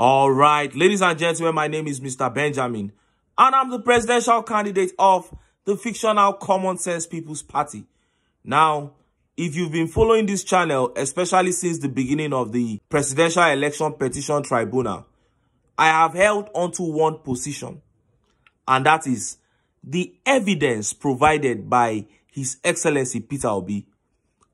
All right, ladies and gentlemen, my name is Mr. Benjamin, and I'm the presidential candidate of the fictional Common Sense People's Party. Now, if you've been following this channel, especially since the beginning of the Presidential Election Petition Tribunal, I have held onto one position, and that is the evidence provided by His Excellency Peter Obi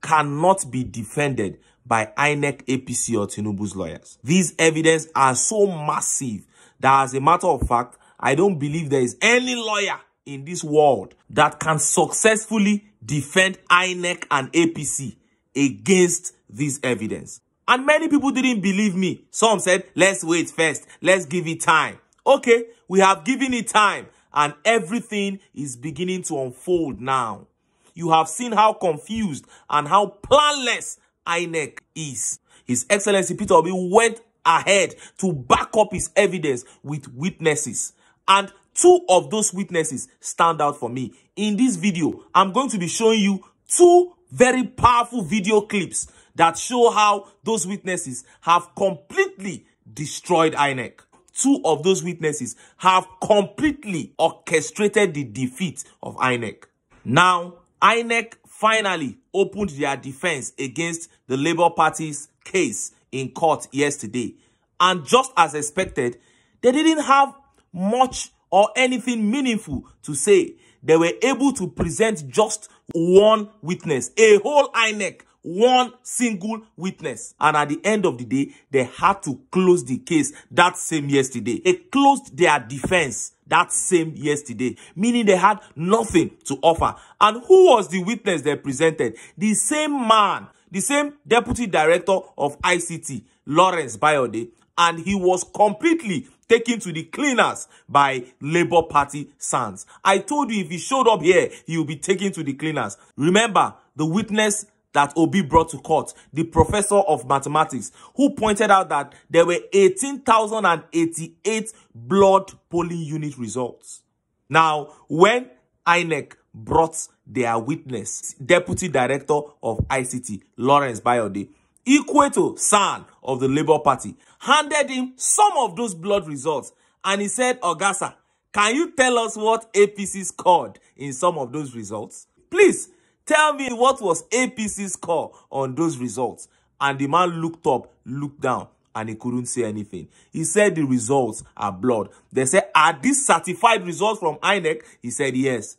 cannot be defended by INEC, APC, or Tinubu's lawyers. These evidence are so massive that, as a matter of fact, I don't believe there is any lawyer in this world that can successfully defend INEC and APC against this evidence. And many people didn't believe me. Some said, let's wait first. Let's give it time. Okay, we have given it time, and everything is beginning to unfold now. You have seen how confused and how planless INEC is. His Excellency Peter Obi went ahead to back up his evidence with witnesses. And two of those witnesses stand out for me. In this video, I'm going to be showing you two very powerful video clips that show how those witnesses have completely destroyed INEC. Two of those witnesses have completely orchestrated the defeat of INEC. Now, INEC finally opened their defense against the Labour Party's case in court yesterday. And just as expected, they didn't have much or anything meaningful to say. They were able to present just one witness, a whole INEC, one single witness. And at the end of the day, they had to close the case that same yesterday. They closed their defense that same yesterday, meaning they had nothing to offer. And who was the witness they presented? The same man, the same deputy director of ICT, Lawrence Bayode, and he was completely taken to the cleaners by Labour Party Sons. I told you if he showed up here, he will be taken to the cleaners. Remember the witness that Obi brought to court, the professor of mathematics, who pointed out that there were 18,088 blood polling unit results. Now, when INEC brought their witness, Deputy Director of ICT, Lawrence Bayode, Ikweto San of the Labour Party, handed him some of those blood results, and he said, Ogasa, can you tell us what APC scored in some of those results? Please, tell me what was APC's score on those results. And the man looked up, looked down, and he couldn't say anything. He said the results are blood. They said, are these certified results from INEC? He said yes.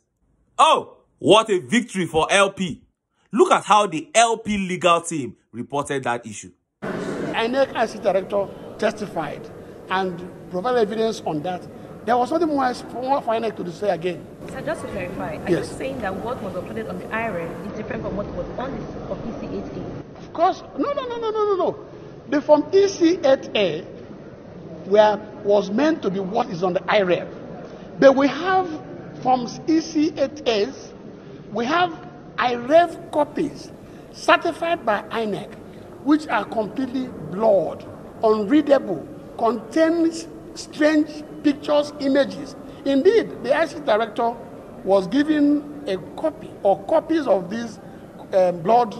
Oh, what a victory for LP. Look at how the LP legal team reported that issue. INEC ICT director testified and provided evidence on that. There was nothing more for INEC to say again. So just to clarify, are you saying that what was uploaded on the IRM is different from what was on the of EC8A? Of course, no. The form EC8A was meant to be what is on the IRM. But we have forms EC8As, we have IREV copies certified by INEC, which are completely blurred, unreadable, contains strange pictures, images. Indeed, the ICT director was given a copy or copies of these blood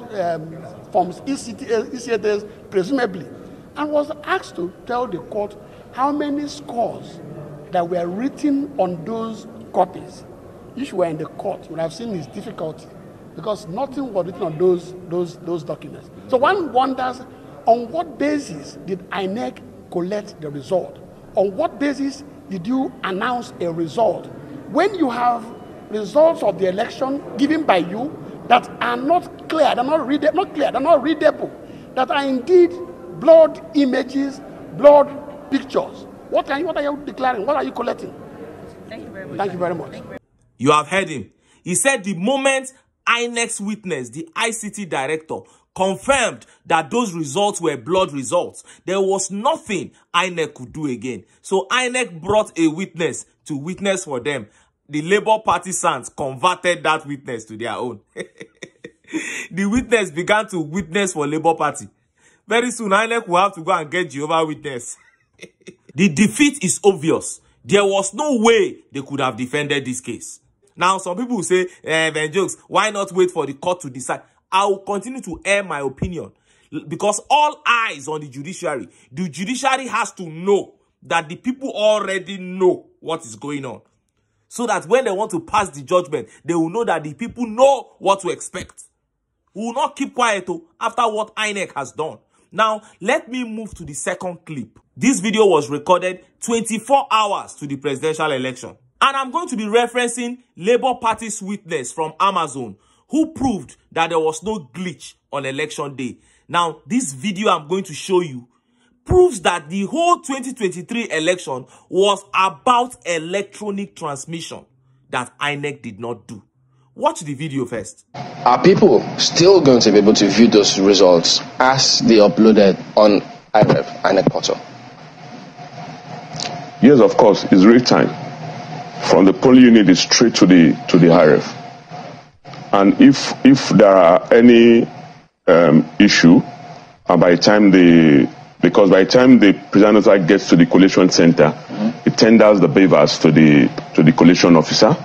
forms, ECTs, presumably, and was asked to tell the court how many scores that were written on those copies. If you were in the court, you would have seen his difficulty because nothing was written on those documents. So one wonders, on what basis did INEC collect the result? On what basis did you announce a result when you have results of the election given by you that are not clear, they're not readable, that are indeed blood images, blood pictures? What are you declaring? What are you collecting? Thank you very much. Thank you very much. You have heard him. He said the moment INEC's witness, the ICT director, confirmed that those results were blood results, there was nothing INEC could do again. So INEC brought a witness to witness for them. The Labour Party sons converted that witness to their own. The witness began to witness for Labour Party. Very soon, INEC will have to go and get Jehovah's Witness. The defeat is obvious. There was no way they could have defended this case. Now, some people will say, Ben Jokes, why not wait for the court to decide? I will continue to air my opinion. because all eyes on the judiciary. The judiciary has to know that the people already know what is going on. So that when they want to pass the judgment, they will know that the people know what to expect. We will not keep quiet after what INEC has done. Now, let me move to the second clip. This video was recorded 24 hours to the presidential election. And I'm going to be referencing Labour Party's witness from Amazon, who proved that there was no glitch on election day. Now, this video I'm going to show you proves that the whole 2023 election was about electronic transmission that INEC did not do. Watch the video first. Are people still going to be able to view those results as they uploaded on INEC portal? Yes, of course. It's real time. From the polling unit is straight to the IRF. And if there are any issue, by the time by the time the presenter gets to the collation center, it tenders the beavers to the collation officer.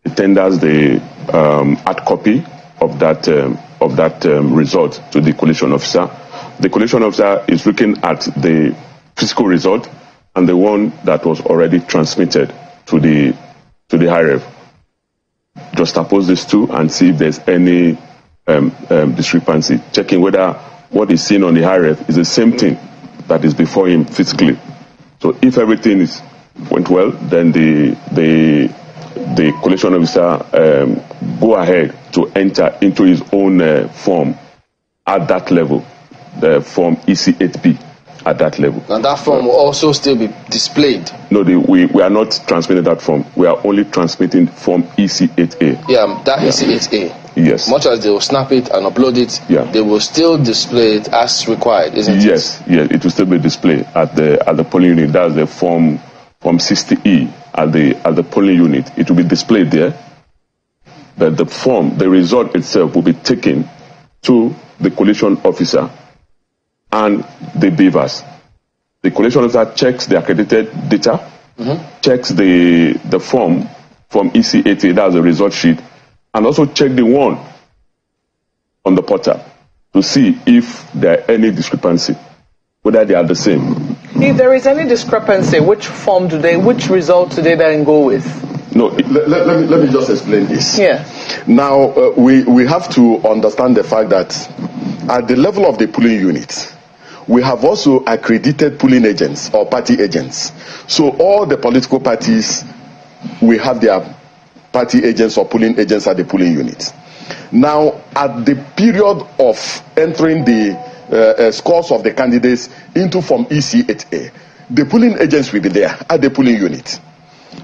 It tenders the hard copy of that result to the collation officer. The collation officer is looking at the physical result and the one that was already transmitted to the IRF. Just oppose these two and see if there's any discrepancy, checking whether what is seen on the IRF is the same thing that is before him physically. So if everything went well, then the collation officer go ahead to enter into his own form at that level, the form EC8B at that level. And that form will also still be displayed? No, we are not transmitting that form. We are only transmitting form EC8A. Yeah, that EC8A. Yes. Much as they will snap it and upload it, they will still display it as required, isn't it? Yes, it will still be displayed at the polling unit. That's the form 60E at the polling unit. It will be displayed there. But the result itself will be taken to the collation officer and the beavers. The collation officer checks the accredited data, checks the form from EC80, that's the result sheet, and also check the one on the portal to see if there are any discrepancy, whether they are the same. If there is any discrepancy, which result do they then go with? No, let me just explain this. Yeah. Now, we have to understand the fact that at the level of the polling unit, we have also accredited polling agents or party agents. So all the political parties, we have their party agents or polling agents at the polling unit. Now, at the period of entering the scores of the candidates into Form EC8A, the polling agents will be there at the polling unit.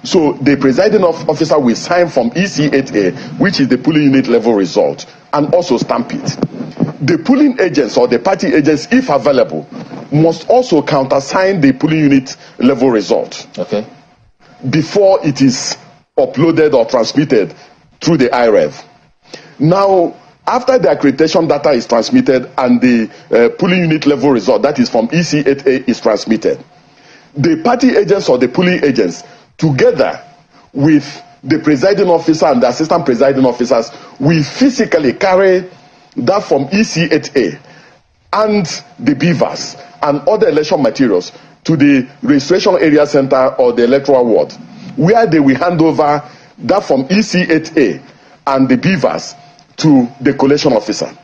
So the presiding officer will sign Form EC8A, which is the polling unit level result, and also stamp it. The polling agents or the party agents, if available, must also countersign the polling unit level result. Okay. Before it is uploaded or transmitted through the IREV. Now, after the accreditation data is transmitted and the polling unit level result, that is from EC8A, is transmitted, the party agents or the polling agents, together with the presiding officer and the assistant presiding officers, will physically carry that from EC8A and the beavers and other election materials to the registration area center or the electoral ward, where they will hand over that from EC8A and the beavers to the collation officer.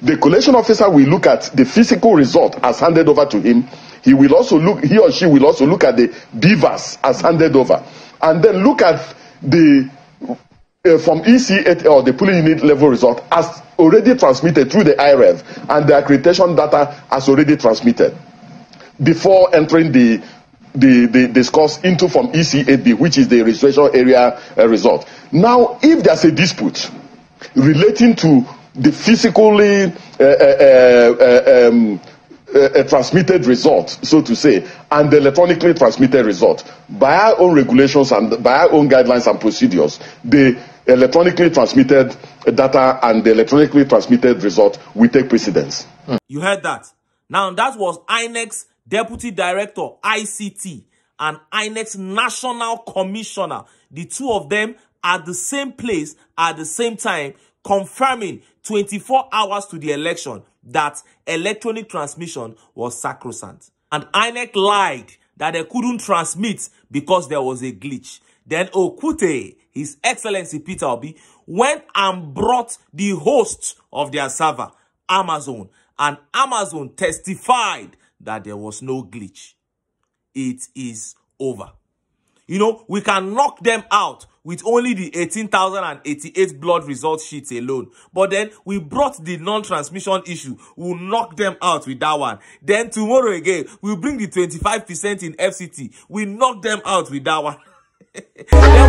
The collation officer will look at the physical result as handed over to him. He or she will also look at the beavers as handed over, and then look at the from EC8 or the polling unit level result as already transmitted through the IREV, and the accreditation data as already transmitted before entering the scores into from EC8B, which is the registration area result. Now, if there's a dispute relating to the physically transmitted result, so to say, and the electronically transmitted result, by our own regulations and by our own guidelines and procedures, the electronically transmitted data and the electronically transmitted result will take precedence. You heard that. Now, that was INEC's Deputy Director, ICT, and INEC's National Commissioner. The two of them at the same place at the same time, confirming 24 hours to the election that electronic transmission was sacrosanct. And INEC lied that they couldn't transmit because there was a glitch. Then Okute, His Excellency Peter Obi, went and brought the host of their server, Amazon, and Amazon testified that there was no glitch. It is over. You know, we can knock them out with only the 18,088 blood result sheets alone. But then we brought the non-transmission issue. We'll knock them out with that one. Then tomorrow again, we'll bring the 25% in FCT. We knock them out with that one. Then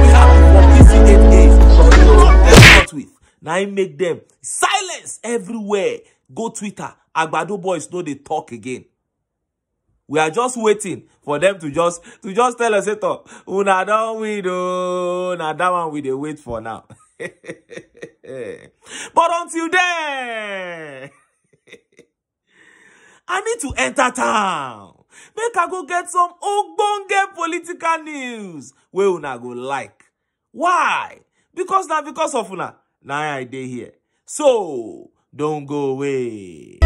we have the 48 days. We knock them out with. Now I make them silence everywhere. Go Twitter. Agbado boys know they talk again. We are just waiting for them to just tell us, una don't wait, na that one we dey wait for now. But until then, I need to enter town. Make I go get some ogbonge political news wey una go like. Why? Because of una. Now I dey here. So don't go away.